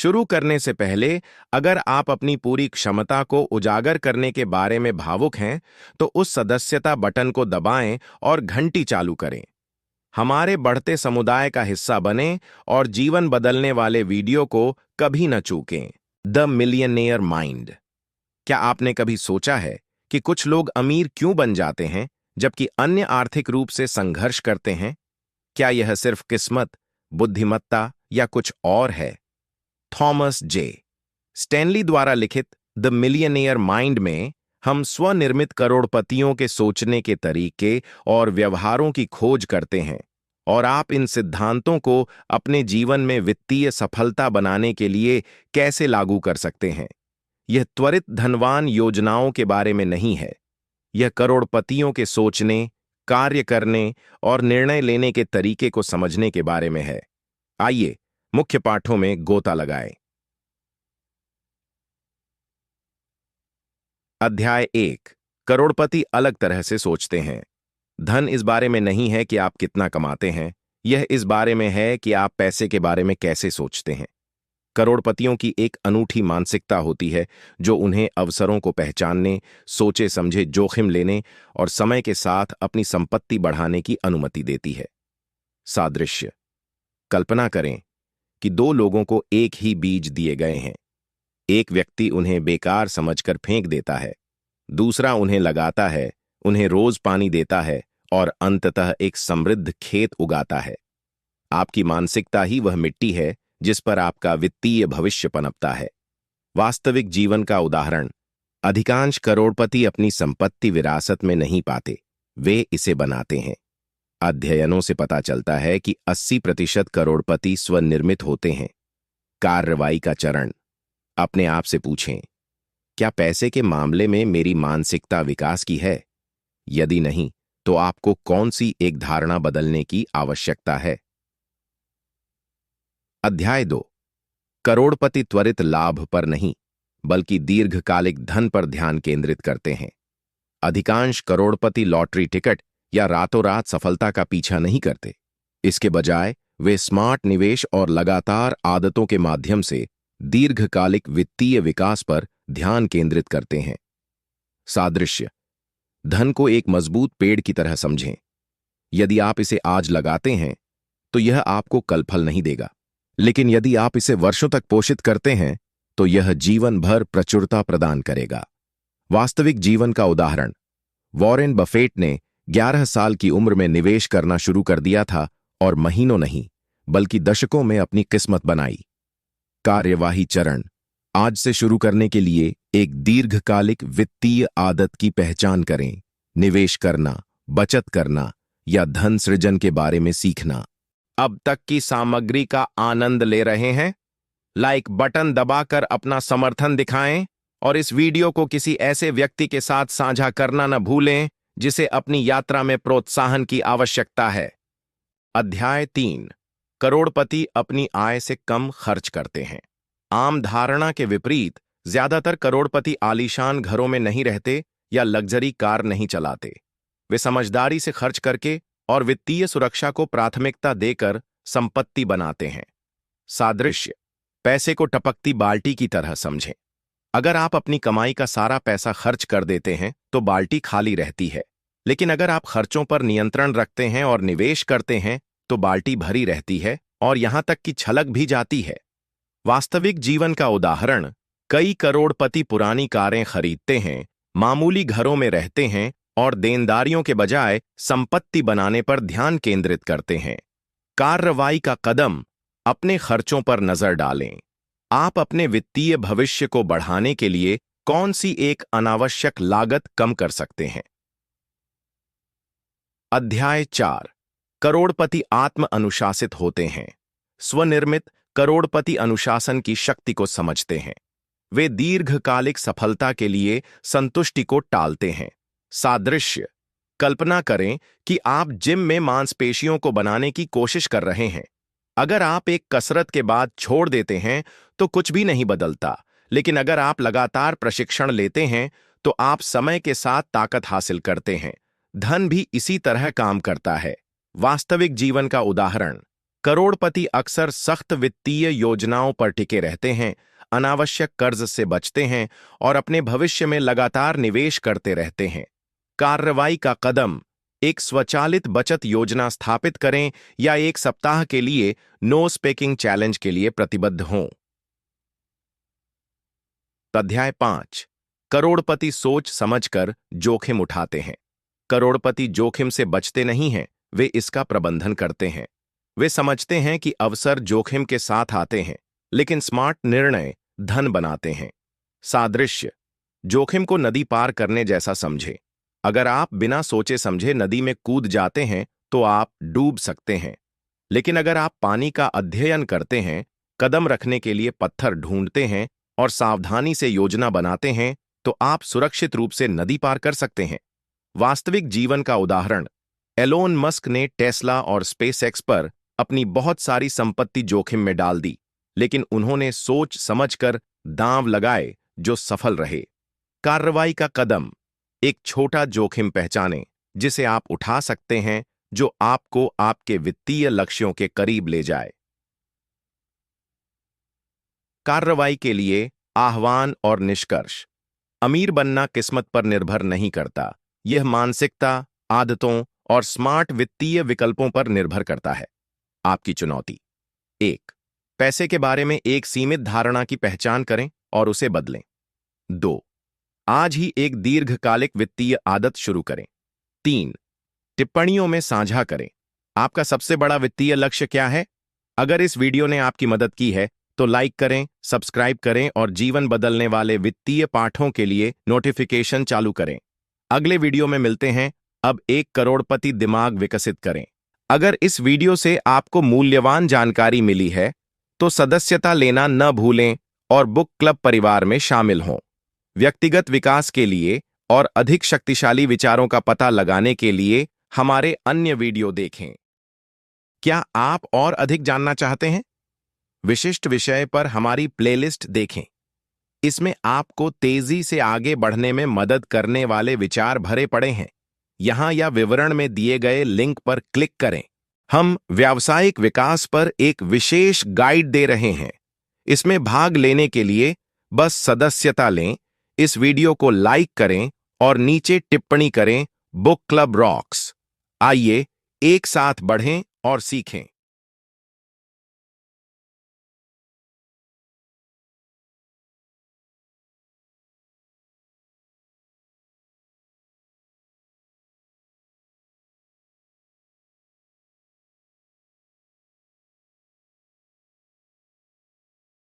शुरू करने से पहले, अगर आप अपनी पूरी क्षमता को उजागर करने के बारे में भावुक हैं, तो उस सदस्यता बटन को दबाएं और घंटी चालू करें। हमारे बढ़ते समुदाय का हिस्सा बनें और जीवन बदलने वाले वीडियो को कभी न चूकें। The millionaire mind. क्या आपने कभी सोचा है कि कुछ लोग अमीर क्यों बन जाते हैं जबकि अन्य आर्थिक रूप से संघर्ष करते हैं? क्या यह सिर्फ किस्मत, बुद्धिमत्ता या कुछ और है? थॉमस जे स्टैनली द्वारा लिखित द मिलियनेयर माइंड में हम स्वनिर्मित करोड़पतियों के सोचने के तरीके और व्यवहारों की खोज करते हैं, और आप इन सिद्धांतों को अपने जीवन में वित्तीय सफलता बनाने के लिए कैसे लागू कर सकते हैं। यह त्वरित धनवान योजनाओं के बारे में नहीं है। यह करोड़पतियों के सोचने, कार्य करने और निर्णय लेने के तरीके को समझने के बारे में है। आइए मुख्य पाठों में गोता लगाएं। अध्याय 1। करोड़पति अलग तरह से सोचते हैं। धन इस बारे में नहीं है कि आप कितना कमाते हैं, यह इस बारे में है कि आप पैसे के बारे में कैसे सोचते हैं। करोड़पतियों की एक अनूठी मानसिकता होती है जो उन्हें अवसरों को पहचानने, सोचे समझे जोखिम लेने और समय के साथ अपनी संपत्ति बढ़ाने की अनुमति देती है। सादृश्य। कल्पना करें कि दो लोगों को एक ही बीज दिए गए हैं। एक व्यक्ति उन्हें बेकार समझकर फेंक देता है, दूसरा उन्हें लगाता है, उन्हें रोज पानी देता है और अंततः एक समृद्ध खेत उगाता है। आपकी मानसिकता ही वह मिट्टी है जिस पर आपका वित्तीय भविष्य पनपता है। वास्तविक जीवन का उदाहरण। अधिकांश करोड़पति अपनी संपत्ति विरासत में नहीं पाते, वे इसे बनाते हैं। अध्ययनों से पता चलता है कि 80% करोड़पति स्वनिर्मित होते हैं। कार्रवाई का चरण। अपने आप से पूछें, क्या पैसे के मामले में मेरी मानसिकता विकास की है? यदि नहीं, तो आपको कौन सी एक धारणा बदलने की आवश्यकता है? अध्याय 2। करोड़पति त्वरित लाभ पर नहीं, बल्कि दीर्घकालिक धन पर ध्यान केंद्रित करते हैं। अधिकांश करोड़पति लॉटरी टिकट या रातों रात सफलता का पीछा नहीं करते। इसके बजाय वे स्मार्ट निवेश और लगातार आदतों के माध्यम से दीर्घकालिक वित्तीय विकास पर ध्यान केंद्रित करते हैं। सादृश्य। धन को एक मजबूत पेड़ की तरह समझें। यदि आप इसे आज लगाते हैं तो यह आपको कल फल नहीं देगा, लेकिन यदि आप इसे वर्षों तक पोषित करते हैं तो यह जीवन भर प्रचुरता प्रदान करेगा। वास्तविक जीवन का उदाहरण। वॉरेन बफेट ने 11 साल की उम्र में निवेश करना शुरू कर दिया था और महीनों नहीं, बल्कि दशकों में अपनी किस्मत बनाई। कार्यवाही चरण। आज से शुरू करने के लिए एक दीर्घकालिक वित्तीय आदत की पहचान करें। निवेश करना, बचत करना या धन सृजन के बारे में सीखना। अब तक की सामग्री का आनंद ले रहे हैं? लाइक बटन दबाकर अपना समर्थन दिखाएं और इस वीडियो को किसी ऐसे व्यक्ति के साथ साझा करना न भूलें जिसे अपनी यात्रा में प्रोत्साहन की आवश्यकता है। अध्याय 3। करोड़पति अपनी आय से कम खर्च करते हैं। आम धारणा के विपरीत, ज्यादातर करोड़पति आलीशान घरों में नहीं रहते या लग्जरी कार नहीं चलाते। वे समझदारी से खर्च करके और वित्तीय सुरक्षा को प्राथमिकता देकर संपत्ति बनाते हैं। सादृश्य। पैसे को टपकती बाल्टी की तरह समझें। अगर आप अपनी कमाई का सारा पैसा खर्च कर देते हैं तो बाल्टी खाली रहती है, लेकिन अगर आप खर्चों पर नियंत्रण रखते हैं और निवेश करते हैं तो बाल्टी भरी रहती है और यहां तक कि छलक भी जाती है। वास्तविक जीवन का उदाहरण। कई करोड़पति पुरानी कारें खरीदते हैं, मामूली घरों में रहते हैं और देनदारियों के बजाय संपत्ति बनाने पर ध्यान केंद्रित करते हैं। कार्रवाई का कदम। अपने खर्चों पर नजर डालें। आप अपने वित्तीय भविष्य को बढ़ाने के लिए कौन सी एक अनावश्यक लागत कम कर सकते हैं? अध्याय 4। करोड़पति आत्म अनुशासित होते हैं। स्वनिर्मित करोड़पति अनुशासन की शक्ति को समझते हैं। वे दीर्घकालिक सफलता के लिए संतुष्टि को टालते हैं। सादृश्य। कल्पना करें कि आप जिम में मांसपेशियों को बनाने की कोशिश कर रहे हैं। अगर आप एक कसरत के बाद छोड़ देते हैं तो कुछ भी नहीं बदलता, लेकिन अगर आप लगातार प्रशिक्षण लेते हैं तो आप समय के साथ ताकत हासिल करते हैं। धन भी इसी तरह काम करता है। वास्तविक जीवन का उदाहरण। करोड़पति अक्सर सख्त वित्तीय योजनाओं पर टिके रहते हैं, अनावश्यक कर्ज से बचते हैं और अपने भविष्य में लगातार निवेश करते रहते हैं। कार्रवाई का कदम: एक स्वचालित बचत योजना स्थापित करें या एक सप्ताह के लिए नो स्पेकिंग चैलेंज के लिए प्रतिबद्ध हों। अध्याय 5। करोड़पति सोच समझकर जोखिम उठाते हैं। करोड़पति जोखिम से बचते नहीं हैं, वे इसका प्रबंधन करते हैं। वे समझते हैं कि अवसर जोखिम के साथ आते हैं, लेकिन स्मार्ट निर्णय धन बनाते हैं। सादृश्य: जोखिम को नदी पार करने जैसा समझे। अगर आप बिना सोचे समझे नदी में कूद जाते हैं तो आप डूब सकते हैं, लेकिन अगर आप पानी का अध्ययन करते हैं, कदम रखने के लिए पत्थर ढूंढते हैं और सावधानी से योजना बनाते हैं, तो आप सुरक्षित रूप से नदी पार कर सकते हैं। वास्तविक जीवन का उदाहरण: एलोन मस्क ने टेस्ला और स्पेसएक्स पर अपनी बहुत सारी संपत्ति जोखिम में डाल दी, लेकिन उन्होंने सोच समझकर दांव लगाए जो सफल रहे। कार्रवाई का कदम: एक छोटा जोखिम पहचानें जिसे आप उठा सकते हैं, जो आपको आपके वित्तीय लक्ष्यों के करीब ले जाए। कार्रवाई के लिए आह्वान और निष्कर्ष: अमीर बनना किस्मत पर निर्भर नहीं करता, यह मानसिकता, आदतों और स्मार्ट वित्तीय विकल्पों पर निर्भर करता है। आपकी चुनौती: 1. पैसे के बारे में एक सीमित धारणा की पहचान करें और उसे बदलें। 2. आज ही एक दीर्घकालिक वित्तीय आदत शुरू करें। 3. टिप्पणियों में साझा करें, आपका सबसे बड़ा वित्तीय लक्ष्य क्या है? अगर इस वीडियो ने आपकी मदद की है तो लाइक करें, सब्सक्राइब करें और जीवन बदलने वाले वित्तीय पाठों के लिए नोटिफिकेशन चालू करें। अगले वीडियो में मिलते हैं। अब एक करोड़पति दिमाग विकसित करें। अगर इस वीडियो से आपको मूल्यवान जानकारी मिली है तो सदस्यता लेना न भूलें और बुक क्लब परिवार में शामिल हों। व्यक्तिगत विकास के लिए और अधिक शक्तिशाली विचारों का पता लगाने के लिए हमारे अन्य वीडियो देखें। क्या आप और अधिक जानना चाहते हैं? विशिष्ट विषय पर हमारी प्लेलिस्ट देखें। इसमें आपको तेजी से आगे बढ़ने में मदद करने वाले विचार भरे पड़े हैं। यहां या विवरण में दिए गए लिंक पर क्लिक करें। हम व्यावसायिक विकास पर एक विशेष गाइड दे रहे हैं। इसमें भाग लेने के लिए बस सदस्यता लें, इस वीडियो को लाइक करें और नीचे टिप्पणी करें, बुक क्लब रॉक्स। आइए एक साथ बढ़ें और सीखें।